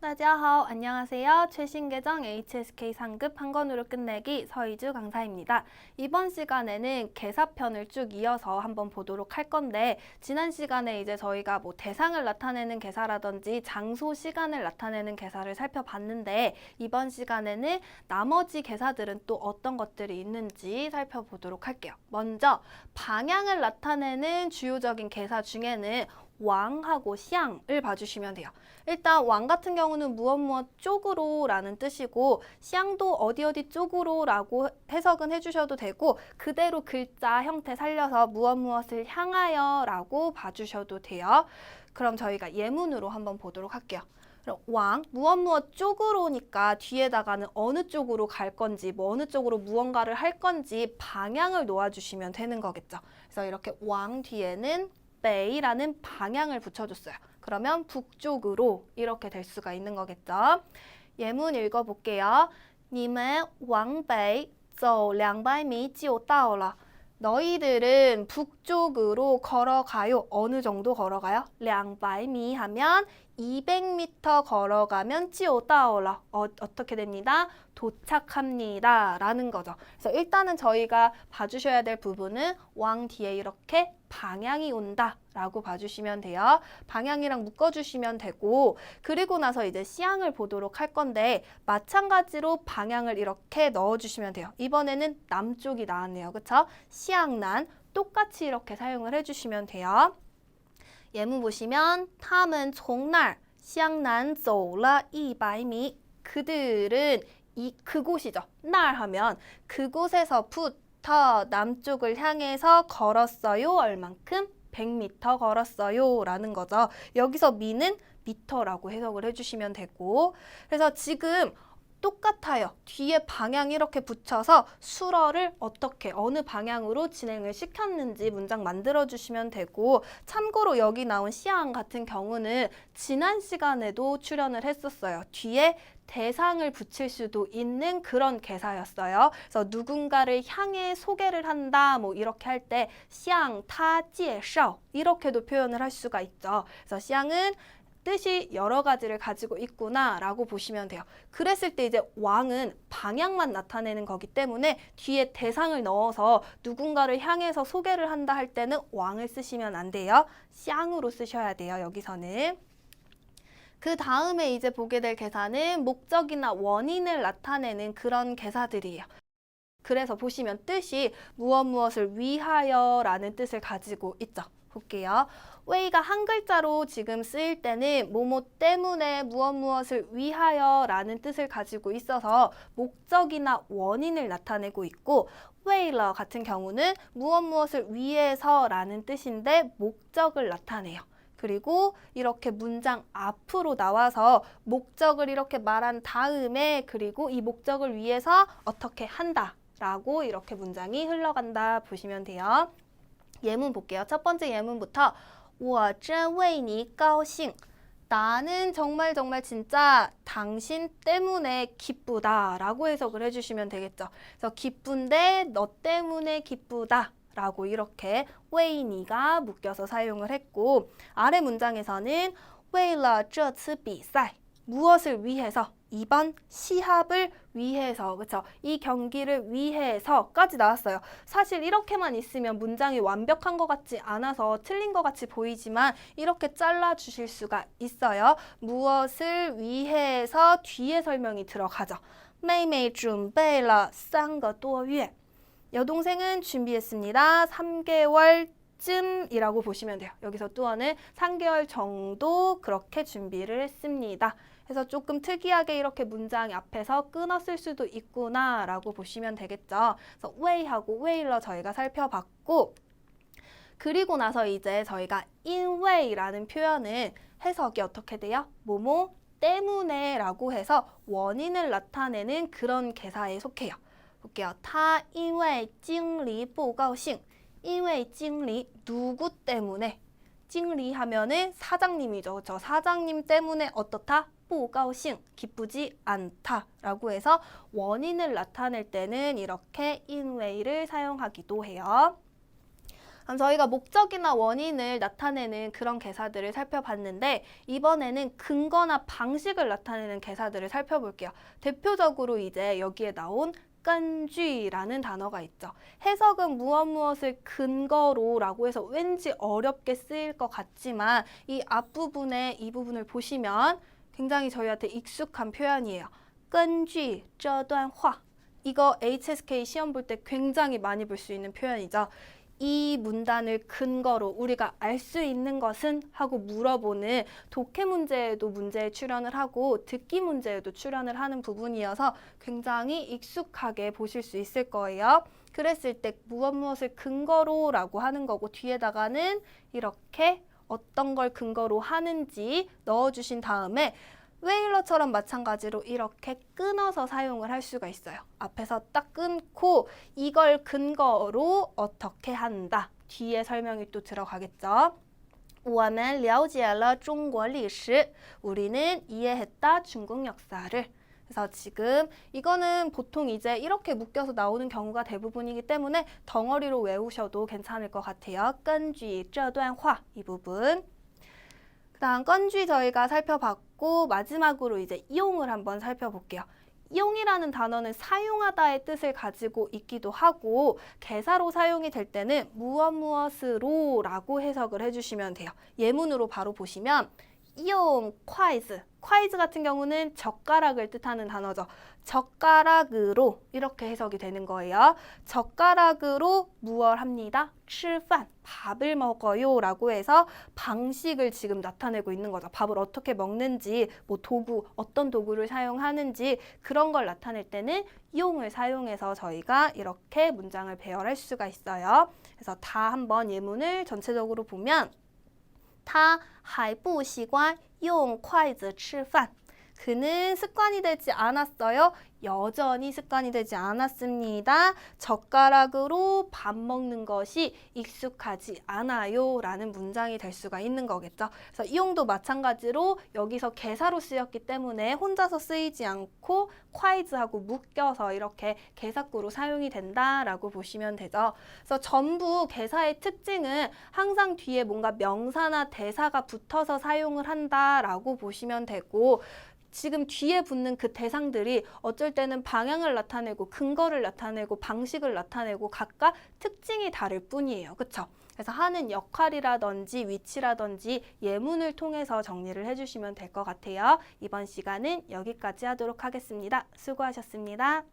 大家好, 안녕하세요. 최신 계정 HSK 상급 한권으로 끝내기 서희주 강사입니다. 이번 시간에는 계사편을 쭉 이어서 한번 보도록 할 건데, 지난 시간에 이제 저희가 뭐 대상을 나타내는 계사라든지 장소, 시간을 나타내는 계사를 살펴봤는데, 이번 시간에는 나머지 계사들은 또 어떤 것들이 있는지 살펴보도록 할게요. 먼저 방향을 나타내는 주요적인 계사 중에는 왕하고 샹을 봐주시면 돼요. 일단 왕 같은 경우는 무엇 쪽으로 라는 뜻이고, 샹도 어디 쪽으로 라고 해석은 해주셔도 되고, 그대로 글자 형태 살려서 무엇을 향하여 라고 봐주셔도 돼요. 그럼 저희가 예문으로 한번 보도록 할게요. 그럼 왕, 무엇 쪽으로니까 뒤에다가는 어느 쪽으로 갈 건지, 뭐 어느 쪽으로 무언가를 할 건지 방향을 놓아주시면 되는 거겠죠. 그래서 이렇게 왕 뒤에는北라는 방향을 붙여줬어요. 그러면 북쪽으로 이렇게 될 수가 있는 거겠죠. 예문 읽어볼게요. 你们往北走200米就到了. 너희들은 북쪽으로 걸어가요. 어느 정도 걸어가요? 200미 하면 200m 걸어가면 就到了. 어떻게 됩니다? 도착합니다. 라는 거죠. 그래서 일단은 저희가 봐주셔야 될 부분은 왕 뒤에 이렇게 방향이 온다 라고 봐주시면 돼요. 방향이랑 묶어주시면 되고, 그리고 나서 이제 시향을 보도록 할 건데, 마찬가지로 방향을 이렇게 넣어주시면 돼요. 이번에는 남쪽이 나왔네요. 그쵸? 시향난 똑같이 이렇게 사용을 해주시면 돼요. 예문 보시면 他们从那儿向南走了100米. 그들은 그곳이죠. 날 하면 그곳에서부터 남쪽을 향해서 걸었어요. 얼만큼? 100m 걸었어요. 라는 거죠. 여기서 미는 미터라고 해석을 해주시면 되고, 그래서 지금 똑같아요. 뒤에 방향 이렇게 붙여서 수러를 어떻게 어느 방향으로 진행을 시켰는지 문장 만들어 주시면 되고, 참고로 여기 나온 시향 같은 경우는 지난 시간에도 출연을 했었어요. 뒤에 대상을 붙일 수도 있는 그런 계사였어요. 그래서 누군가를 향해 소개를 한다 뭐 이렇게 할 때 시향 타介绍 이렇게도 표현을 할 수가 있죠. 그래서 시향은 뜻이 여러 가지를 가지고 있구나 라고 보시면 돼요. 그랬을 때 이제 왕은 방향만 나타내는 거기 때문에 뒤에 대상을 넣어서 누군가를 향해서 소개를 한다 할 때는 왕을 쓰시면 안 돼요. 샹으로 쓰셔야 돼요. 여기서는. 그 다음에 이제 보게 될 계사는 목적이나 원인을 나타내는 그런 계사들이에요. 그래서 보시면 뜻이 무엇을 위하여 라는 뜻을 가지고 있죠. 볼게요. 왜이가 한 글자로 지금 쓰일 때는 뭐뭐 때문에 무엇을 위하여 라는 뜻을 가지고 있어서 목적이나 원인을 나타내고 있고, 왜이러 같은 경우는 무엇을 위해서 라는 뜻인데 목적을 나타내요. 그리고 이렇게 문장 앞으로 나와서 목적을 이렇게 말한 다음에 그리고 이 목적을 위해서 어떻게 한다 라고 이렇게 문장이 흘러간다 보시면 돼요. 예문 볼게요. 첫 번째 예문부터 我真为你高兴. 나는 정말 진짜 당신 때문에 기쁘다 라고 해석을 해주시면 되겠죠. 그래서 기쁜데 너 때문에 기쁘다 라고 이렇게 为你가 묶여서 사용을 했고, 아래 문장에서는 为了这次比赛. 무엇을 위해서? 이번 시합을 위해서, 그쵸? 이 경기를 위해서까지 나왔어요. 사실 이렇게만 있으면 문장이 완벽한 것 같지 않아서 틀린 것 같이 보이지만 이렇게 잘라주실 수가 있어요. 무엇을 위해서 뒤에 설명이 들어가죠. 妹妹准备了3个多月. 여동생은 준비했습니다. 3개월쯤이라고 보시면 돼요. 여기서 뚜어는 3개월 정도 그렇게 준비를 했습니다. 그래서 조금 특이하게 이렇게 문장 앞에서 끊었을 수도 있구나 라고 보시면 되겠죠. 그래서 왜하고 왜일러 저희가 살펴봤고, 그리고 나서 이제 저희가 인왜라는 표현은 해석이 어떻게 돼요? 뭐뭐 때문에 라고 해서 원인을 나타내는 그런 계사에 속해요. 볼게요. 他因为经理不高兴. 因为经理 누구 때문에. 经理 하면은 사장님이죠. 그렇죠? 사장님 때문에 어떻다? 不高兴, 기쁘지 않다 라고 해서 원인을 나타낼 때는 이렇게 인웨이를 사용하기도 해요. 저희가 목적이나 원인을 나타내는 그런 개사들을 살펴봤는데 이번에는 근거나 방식을 나타내는 개사들을 살펴볼게요. 대표적으로 이제 여기에 나온 根据라는 단어가 있죠. 해석은 무엇을 근거로 라고 해서 왠지 어렵게 쓰일 것 같지만 이 앞부분에 이 부분을 보시면 굉장히 저희한테 익숙한 표현이에요. 根据这段话 이거 HSK 시험 볼 때 굉장히 많이 볼 수 있는 표현이죠. 이 문단을 근거로 우리가 알 수 있는 것은 하고 물어보는 독해 문제에도 문제에 출연을 하고 듣기 문제에도 출연을 하는 부분이어서 굉장히 익숙하게 보실 수 있을 거예요. 그랬을 때 무엇을 근거로 라고 하는 거고 뒤에다가는 이렇게 어떤 걸 근거로 하는지 넣어주신 다음에 웨일러처럼 마찬가지로 이렇게 끊어서 사용을 할 수가 있어요. 앞에서 딱 끊고 이걸 근거로 어떻게 한다. 뒤에 설명이 또 들어가겠죠. 我们了解了中国历史. 우리는 이해했다 중국 역사를. 그래서 지금 이거는 보통 이제 이렇게 묶여서 나오는 경우가 대부분이기 때문에 덩어리로 외우셔도 괜찮을 것 같아요. 根据这段话 이 부분. 그다음 건쥐 저희가 살펴봤고 마지막으로 이제 이용을 한번 살펴볼게요. 이용이라는 단어는 사용하다의 뜻을 가지고 있기도 하고 개사로 사용이 될 때는 무엇으로 라고 해석을 해주시면 돼요. 예문으로 바로 보시면 이용 콰이즈, 콰이즈 같은 경우는 젓가락을 뜻하는 단어죠. 젓가락으로 이렇게 해석이 되는 거예요. 젓가락으로 무얼 합니다. 吃饭, 밥을 먹어요 라고 해서 방식을 지금 나타내고 있는 거죠. 밥을 어떻게 먹는지, 뭐 도구, 어떤 도구를 사용하는지 그런 걸 나타낼 때는 이용을 사용해서 저희가 이렇게 문장을 배열할 수가 있어요. 그래서 다 한번 예문을 전체적으로 보면 他还不习惯用筷子吃饭. 그는 습관이 되지 않았어요. 여전히 습관이 되지 않았습니다. 젓가락으로 밥 먹는 것이 익숙하지 않아요 라는 문장이 될 수가 있는 거겠죠. 그래서 이용도 마찬가지로 여기서 개사로 쓰였기 때문에 혼자서 쓰이지 않고 콰이즈하고 묶여서 이렇게 개사구로 사용이 된다라고 보시면 되죠. 그래서 전부 개사의 특징은 항상 뒤에 뭔가 명사나 대사가 붙어서 사용을 한다라고 보시면 되고 지금 뒤에 붙는 그 대상들이 어쩔 때는 방향을 나타내고 근거를 나타내고 방식을 나타내고 각각 특징이 다를 뿐이에요. 그쵸? 그래서 하는 역할이라든지 위치라든지 예문을 통해서 정리를 해주시면 될 것 같아요. 이번 시간은 여기까지 하도록 하겠습니다. 수고하셨습니다.